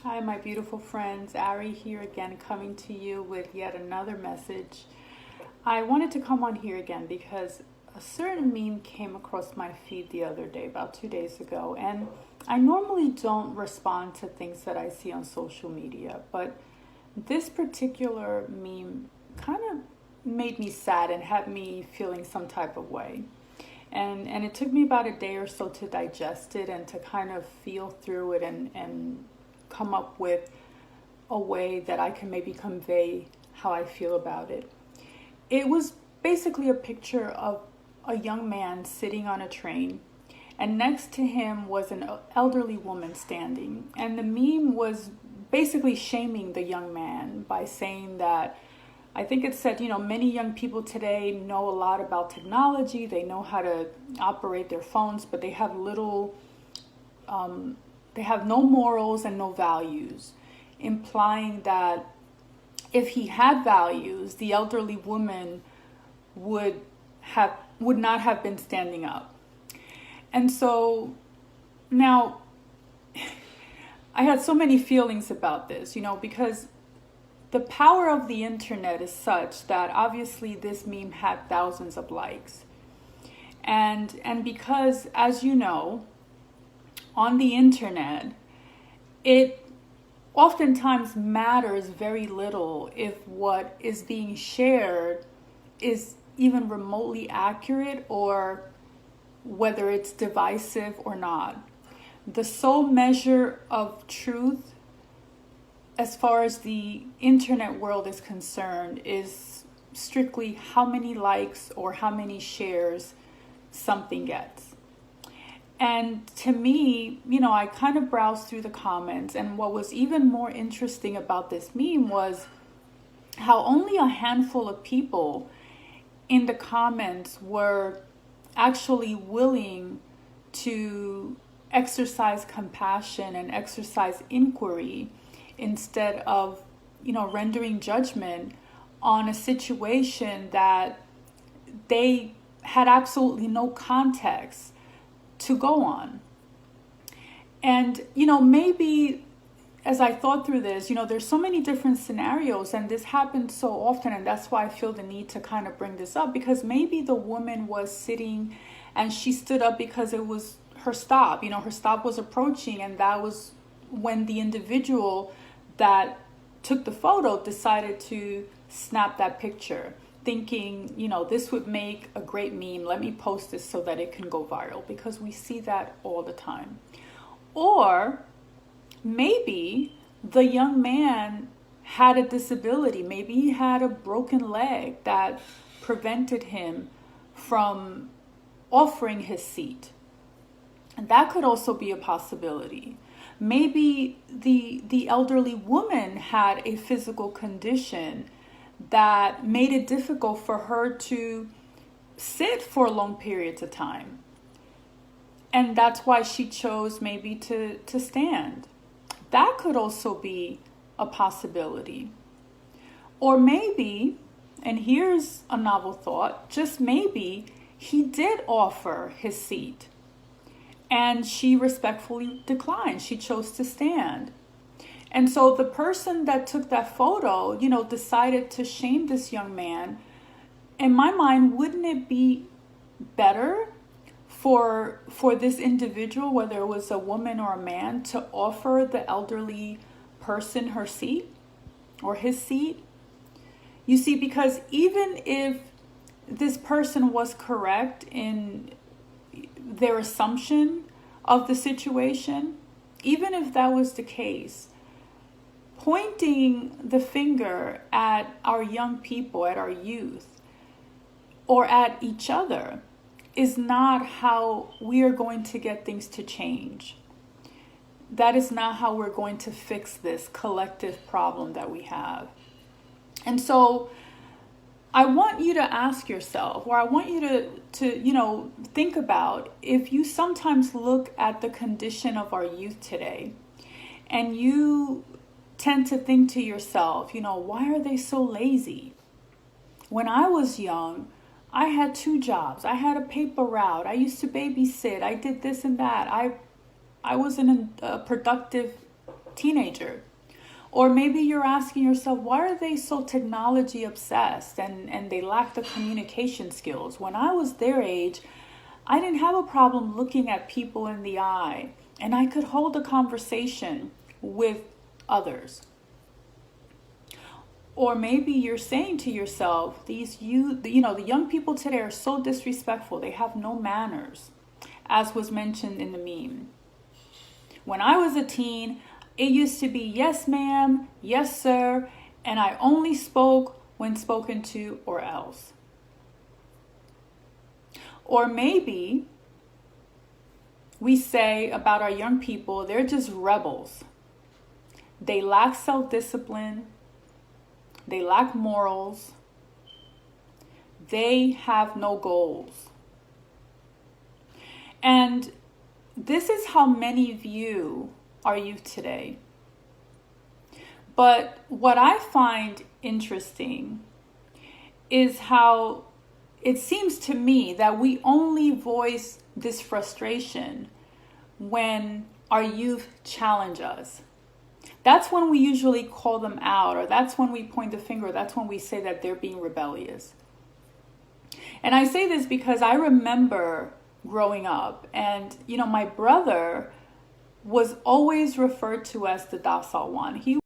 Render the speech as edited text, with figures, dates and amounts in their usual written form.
Hi, my beautiful friends. Ari here again, coming to you with yet another message. I wanted to come on here again because a certain meme came across my feed the other day, about 2 days ago, and I normally don't respond to things that I see on social media, but this particular meme kind of made me sad and had me feeling some type of way. And it took me about a day or so to digest it and to kind of feel through it and come up with a way that I can maybe convey how I feel about it. It was basically a picture of a young man sitting on a train, and next to him was an elderly woman standing. And the meme was basically shaming the young man by saying that, I think it said, many young people today know a lot about technology, they know how to operate their phones, but they have no morals and no values, implying that if he had values, the elderly woman would not have been standing up. And so now I had so many feelings about this, because the power of the internet is such that obviously this meme had thousands of likes. And because, as you know, on the internet, it oftentimes matters very little if what is being shared is even remotely accurate or whether it's divisive or not. The sole measure of truth as far as the internet world is concerned is strictly how many likes or how many shares something gets. And to me, I kind of browsed through the comments, and what was even more interesting about this meme was how only a handful of people in the comments were actually willing to exercise compassion and exercise inquiry instead of, rendering judgment on a situation that they had absolutely no context to go on. And, maybe as I thought through this, there's so many different scenarios, and this happens so often, and that's why I feel the need to kind of bring this up, because maybe the woman was sitting and she stood up because it was her stop. Her stop was approaching, and that was when the individual that took the photo decided to snap that picture, thinking, this would make a great meme. Let me post this so that it can go viral, because we see that all the time. Or maybe the young man had a disability. Maybe he had a broken leg that prevented him from offering his seat. And that could also be a possibility. Maybe the elderly woman had a physical condition that made it difficult for her to sit for long periods of time. And that's why she chose maybe to stand. That could also be a possibility. Or maybe, and here's a novel thought, just maybe he did offer his seat and she respectfully declined. She chose to stand. And so the person that took that photo, decided to shame this young man. In my mind, wouldn't it be better for this individual, whether it was a woman or a man, to offer the elderly person her seat or his seat? You see, because even if this person was correct in their assumption of the situation, even if that was the case, pointing the finger at our young people, at our youth, or at each other is not how we are going to get things to change. That is not how we're going to fix this collective problem that we have. And so I want you to ask yourself, or I want you to think about, if you sometimes look at the condition of our youth today and you tend to think to yourself, why are they so lazy? When I was young, I had 2 jobs. I had a paper route. I used to babysit. I did this and that. I was in a productive teenager. Or maybe you're asking yourself, why are they so technology obsessed and they lack the communication skills? When I was their age, I didn't have a problem looking at people in the eye, and I could hold a conversation with others. Or maybe you're saying to yourself, the young people today are so disrespectful. They have no manners, as was mentioned in the meme. When I was a teen, it used to be yes, ma'am, yes, sir, and I only spoke when spoken to or else. Or maybe we say about our young people, they're just rebels. They lack self-discipline. They lack morals. They have no goals. And this is how many view our youth today. But what I find interesting is how it seems to me that we only voice this frustration when our youth challenge us. That's when we usually call them out, or that's when we point the finger. That's when we say that they're being rebellious. And I say this because I remember growing up, and my brother was always referred to as the docile one. He